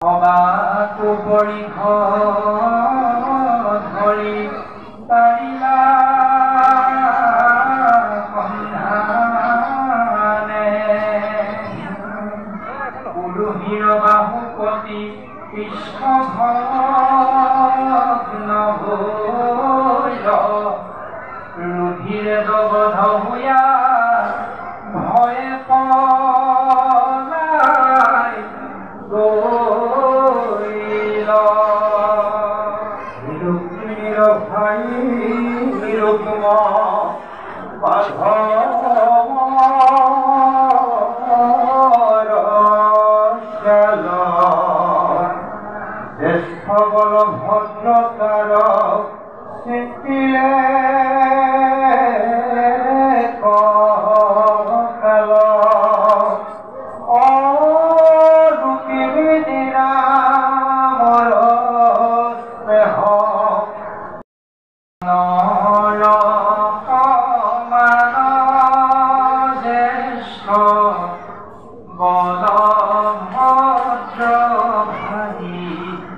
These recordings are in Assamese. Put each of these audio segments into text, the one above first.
অবাকু বৰিঘ ধৰি পাৰিলা সন্ধানে উলুহিৰ বাহুপতি কৃষ্ণ ভগ্ন হৈল ৰুধিৰে জগধ ভূয়া ভয়ে পলাই গইল ৰুক্মিণীৰ ভাই ৰুক্ম বাধৱৰ শ্যাল জ্যেষ্ঠ বলভদ্ৰতাৰ চিতিলে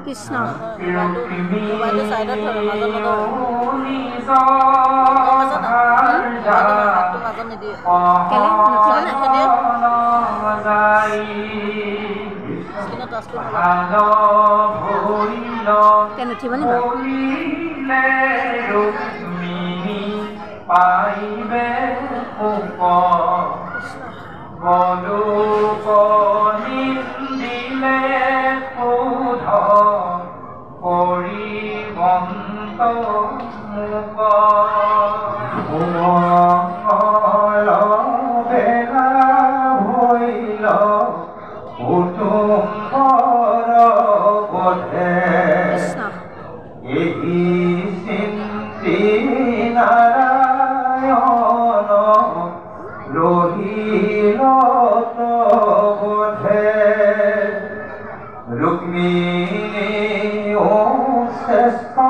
Krishna. Rukmini, O Sesta